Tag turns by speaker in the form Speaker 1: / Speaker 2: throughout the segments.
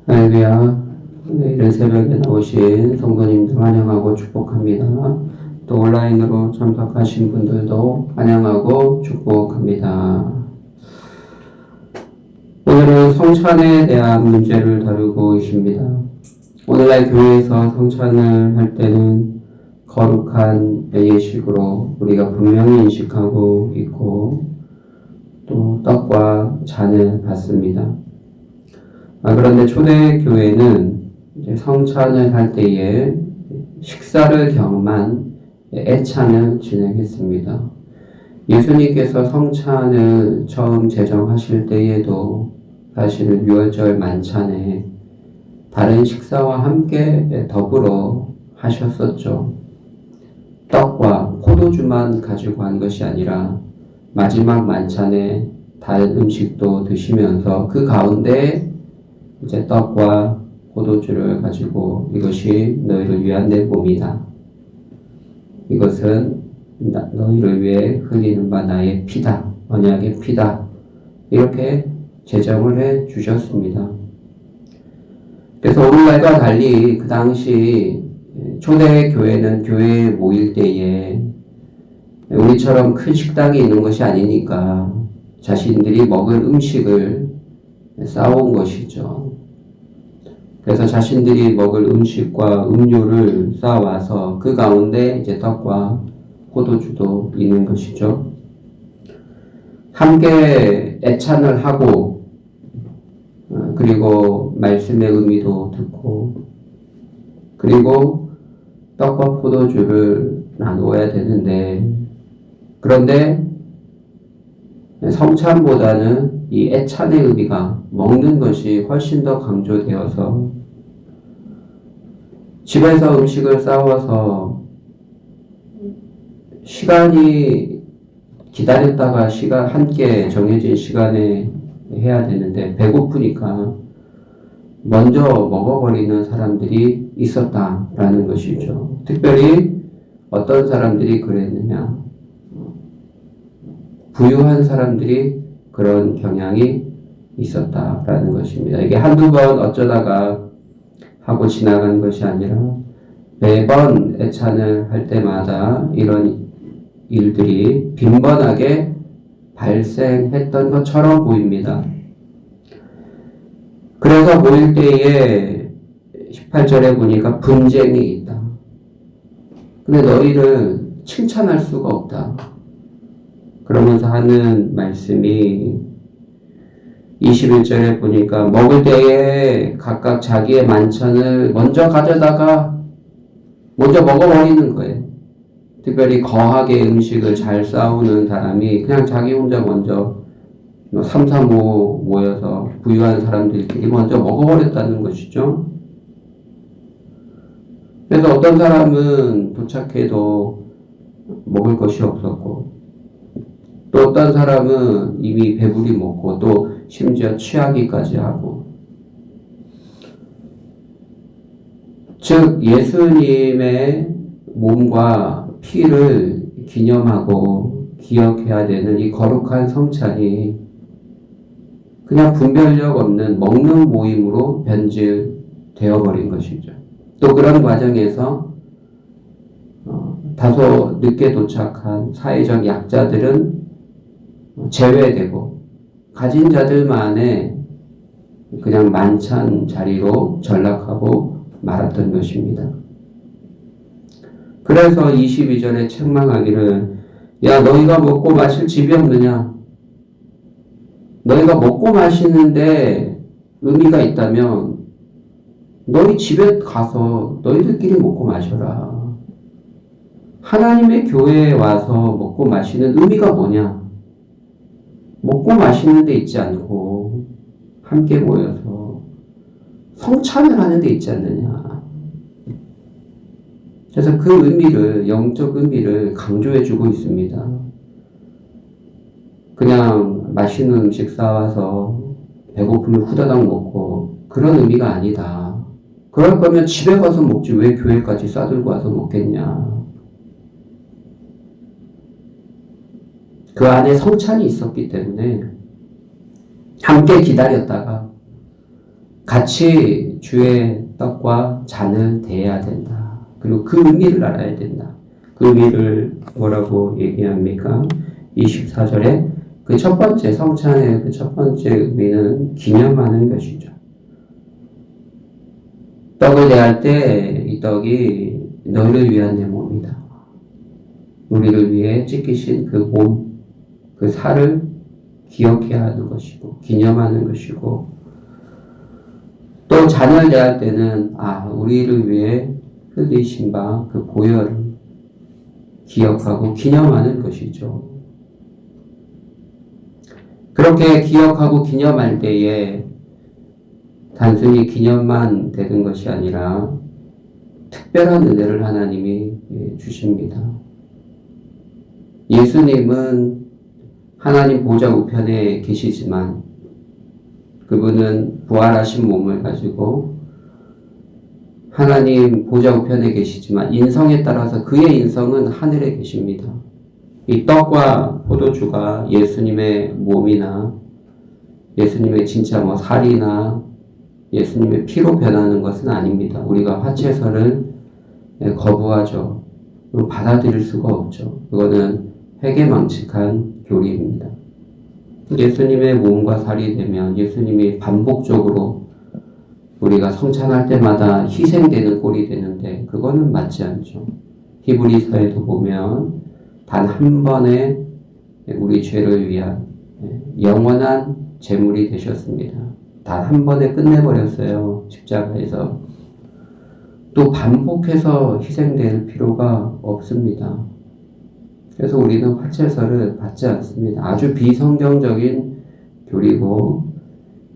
Speaker 1: 할렐루야. 이른 새벽에 나오신 성도님들 환영하고 축복합니다. 또 온라인으로 참석하신 분들도 환영하고 축복합니다. 오늘은 성찬에 대한 문제를 다루고 있습니다. 오늘날 교회에서 성찬을 할 때는 거룩한 예식으로 우리가 분명히 인식하고 있고 또 떡과 잔을 받습니다. 그런데 초대교회는 이제 성찬을 할 때에 식사를 경험한 애찬을 진행했습니다. 예수님께서 성찬을 처음 제정하실 때에도 사실은 유월절 만찬에 다른 식사와 함께 더불어 하셨었죠. 떡과 포도주만 가지고 한 것이 아니라 마지막 만찬에 다른 음식도 드시면서 그 가운데 이제 떡과 포도주를 가지고 이것이 너희를 위한 내 몸이다. 이것은 너희를 위해 흘리는 바 나의 피다. 언약의 피다. 이렇게 제정을 해 주셨습니다. 그래서 오늘날과 달리 그 당시 초대 교회는 교회에 모일 때에 우리처럼 큰 식당이 있는 것이 아니니까 자신들이 먹을 음식을 싸온 것이죠. 그래서 자신들이 먹을 음식과 음료를 싸와서 그 가운데 이제 떡과 포도주도 있는 것이죠. 함께 애찬을 하고 그리고 말씀의 의미도 듣고 그리고 떡과 포도주를 나누어야 되는데 그런데 성찬보다는 이 애찬의 의미가 먹는 것이 훨씬 더 강조되어서 집에서 음식을 싸워서 시간이 기다렸다가 함께 정해진 시간에 해야 되는데 배고프니까 먼저 먹어버리는 사람들이 있었다라는 것이죠. 특별히 어떤 사람들이 그랬느냐. 부유한 사람들이 그런 경향이 있었다라는 것입니다. 이게 한두 번 어쩌다가 하고 지나간 것이 아니라 매번 애찬을 할 때마다 이런 일들이 빈번하게 발생했던 것처럼 보입니다. 그래서 모일 때에 18절에 보니까 분쟁이 있다. 근데 너희를 칭찬할 수가 없다. 그러면서 하는 말씀이 21절에 보니까 먹을 때에 각각 자기의 만찬을 먼저 가져다가 먼저 먹어버리는 거예요. 특별히 거하게 음식을 잘 싸우는 사람이 그냥 자기 혼자 먼저 3, 4, 5 모여서 부유한 사람들끼리 먼저 먹어버렸다는 것이죠. 그래서 어떤 사람은 도착해도 먹을 것이 없었고 또 어떤 사람은 이미 배불리 먹고 또 심지어 취하기까지 하고 즉 예수님의 몸과 피를 기념하고 기억해야 되는 이 거룩한 성찬이 그냥 분별력 없는 먹는 모임으로 변질되어 버린 것이죠. 또 그런 과정에서 다소 늦게 도착한 사회적 약자들은 제외되고 가진 자들만의 그냥 만찬 자리로 전락하고 말았던 것입니다. 그래서 22절에 책망하기를 야 너희가 먹고 마실 집이 없느냐? 너희가 먹고 마시는데 의미가 있다면 너희 집에 가서 너희들끼리 먹고 마셔라. 하나님의 교회에 와서 먹고 마시는 의미가 뭐냐? 먹고 마시는 데 있지 않고 함께 모여서 성찬을 하는 데 있지 않느냐. 그래서 그 의미를, 영적 의미를 강조해주고 있습니다. 그냥 맛있는 음식 싸와서 배고프면 후다닥 먹고 그런 의미가 아니다. 그럴 거면 집에 가서 먹지 왜 교회까지 싸들고 와서 먹겠냐. 그 안에 성찬이 있었기 때문에 함께 기다렸다가 같이 주의 떡과 잔을 대해야 된다. 그리고 그 의미를 알아야 된다. 그 의미를 뭐라고 얘기합니까? 24절에 그 첫 번째 성찬의 그 첫 번째 의미는 기념하는 것이죠. 떡을 대할 때 이 떡이 너희를 위한 내 몸이다. 우리를 위해 찢기신 그 몸, 그 살을 기억해야 하는 것이고 기념하는 것이고 또 잔을 대할 때는 우리를 위해 흘리신 바 그 보혈을 기억하고 기념하는 것이죠. 그렇게 기억하고 기념할 때에 단순히 기념만 되는 것이 아니라 특별한 은혜를 하나님이 주십니다. 예수님은 하나님 보좌 우편에 계시지만 그분은 부활하신 몸을 가지고 하나님 보좌 우편에 계시지만 인성에 따라서 그의 인성은 하늘에 계십니다. 이 떡과 포도주가 예수님의 몸이나 예수님의 진짜 살이나 예수님의 피로 변하는 것은 아닙니다. 우리가 화채설을 거부하죠. 받아들일 수가 없죠. 그거는 회개망측한 교리입니다. 예수님의 몸과 살이 되면 예수님이 반복적으로 우리가 성찬할 때마다 희생되는 꼴이 되는데 그거는 맞지 않죠. 히브리서에도 보면 단 한 번에 우리 죄를 위한 영원한 제물이 되셨습니다. 단 한 번에 끝내버렸어요. 십자가에서. 또 반복해서 희생될 필요가 없습니다. 그래서 우리는 화채설을 받지 않습니다. 아주 비성경적인 교리고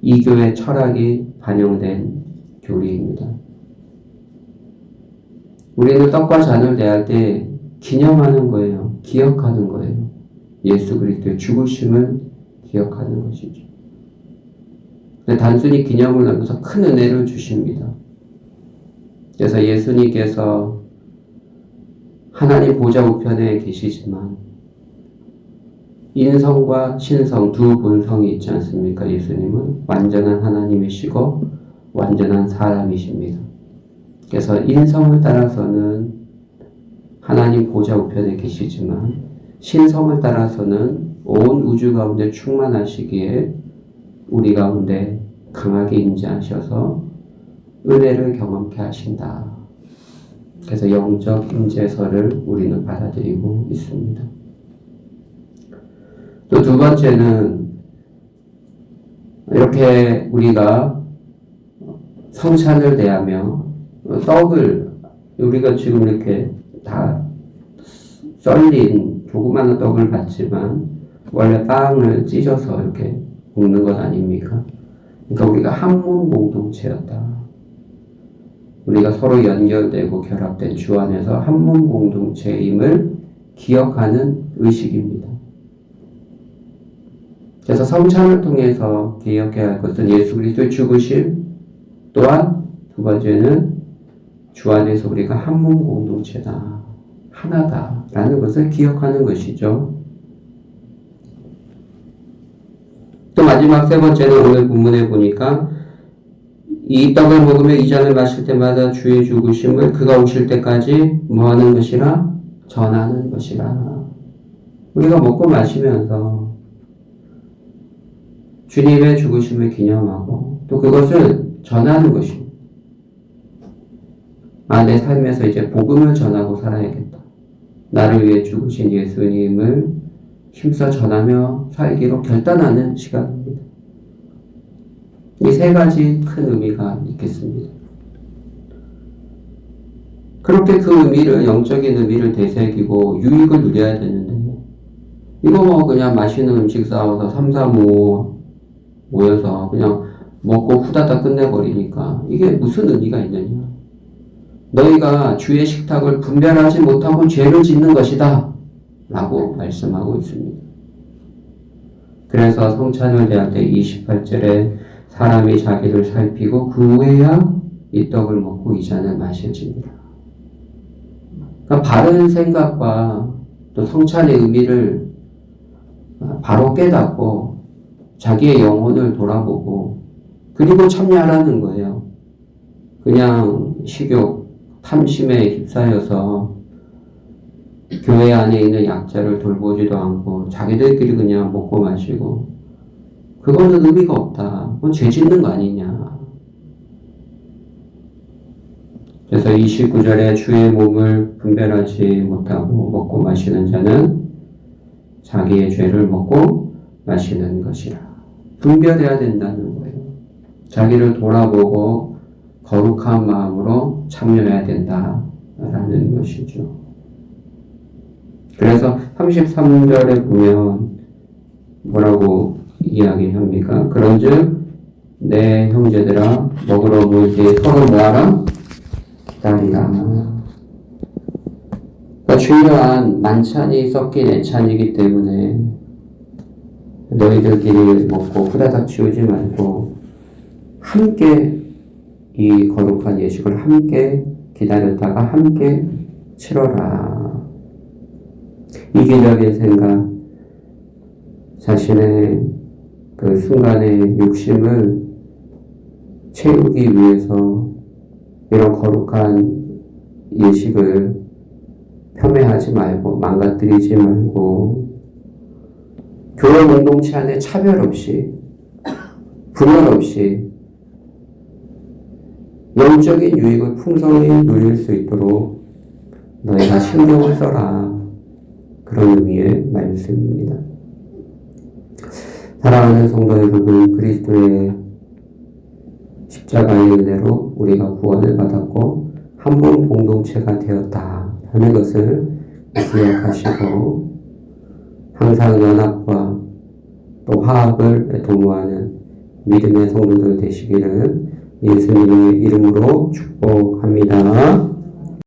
Speaker 1: 이교의 철학이 반영된 교리입니다. 우리는 떡과 잔을 대할 때 기념하는 거예요. 기억하는 거예요. 예수 그리스도의 죽으심을 기억하는 것이죠. 단순히 기념을 넘어서 큰 은혜를 주십니다. 그래서 예수님께서 하나님 보좌 우편에 계시지만 인성과 신성 두 본성이 있지 않습니까? 예수님은 완전한 하나님이시고 완전한 사람이십니다. 그래서 인성을 따라서는 하나님 보좌 우편에 계시지만 신성을 따라서는 온 우주 가운데 충만하시기에 우리 가운데 강하게 임재하셔서 은혜를 경험케 하신다. 그래서 영적 임재설을 우리는 받아들이고 있습니다. 또 두 번째는 이렇게 우리가 성찬을 대하며 떡을 우리가 지금 이렇게 다 썰린 조그마한 떡을 받지만 원래 빵을 찢어서 이렇게 먹는 것 아닙니까? 그러니까 우리가 한 몸 공동체였다. 우리가 서로 연결되고 결합된 주 안에서 한 몸 공동체임을 기억하는 의식입니다. 그래서 성찬을 통해서 기억해야 할 것은 예수 그리스도의 죽으심, 또한 두 번째는 주 안에서 우리가 한 몸 공동체다, 하나다라는 것을 기억하는 것이죠. 또 마지막 세 번째는 오늘 본문에 보니까 이 떡을 먹으며 이 잔을 마실 때마다 주의 죽으심을 그가 오실 때까지 뭐하는 것이라? 전하는 것이라. 우리가 먹고 마시면서 주님의 죽으심을 기념하고 또 그것을 전하는 것입니다. 내 삶에서 이제 복음을 전하고 살아야겠다. 나를 위해 죽으신 예수님을 힘써 전하며 살기로 결단하는 시간입니다. 이 세 가지 큰 의미가 있겠습니다. 그렇게 그 의미를, 영적인 의미를 되새기고 유익을 누려야 되는데, 이거 그냥 맛있는 음식 싸워서 3, 4, 5 모여서 그냥 먹고 후다닥 끝내버리니까 이게 무슨 의미가 있느냐. 너희가 주의 식탁을 분별하지 못하고 죄를 짓는 것이다 라고 말씀하고 있습니다. 그래서 성찬을 대할 때 28절에 사람이 자기를 살피고 그 후에야 이 떡을 먹고 이 잔을 마실지니라. 그러니까 바른 생각과 또 성찬의 의미를 바로 깨닫고 자기의 영혼을 돌아보고 그리고 참여하라는 거예요. 그냥 식욕, 탐심에 휩싸여서 교회 안에 있는 약자를 돌보지도 않고 자기들끼리 그냥 먹고 마시고 그거는 의미가 없다. 그건 죄 짓는 거 아니냐. 그래서 29절에 주의 몸을 분별하지 못하고 먹고 마시는 자는 자기의 죄를 먹고 마시는 것이라. 분별해야 된다는 거예요. 자기를 돌아보고 거룩한 마음으로 참여해야 된다라는 것이죠. 그래서 33절에 보면 뭐라고 이야기합니까? 그런즉 내 형제들아 먹으러 모일 때 서로 뭐하라? 기다리라. 그러니까 중요한 만찬이 섞인 애찬이기 때문에 너희들끼리 먹고 후다닥 치우지 말고 함께 이 거룩한 예식을 함께 기다렸다가 함께 치러라. 이기적인 생각, 자신의 그 순간의 욕심을 채우기 위해서 이런 거룩한 예식을 폄훼하지 말고 망가뜨리지 말고 교회 공동체 안에 차별 없이 분열 없이 영적인 유익을 풍성히 누릴 수 있도록 너희가 신경을 써라. 그런 의미의 말씀입니다. 사랑하는 성도 여러분, 그리스도의 십자가의 은혜로 우리가 구원을 받았고 한 몸 공동체가 되었다 하는 것을 기억하시고 항상 연합과 또 화합을 도모하는 믿음의 성도들 되시기를 예수님의 이름으로 축복합니다.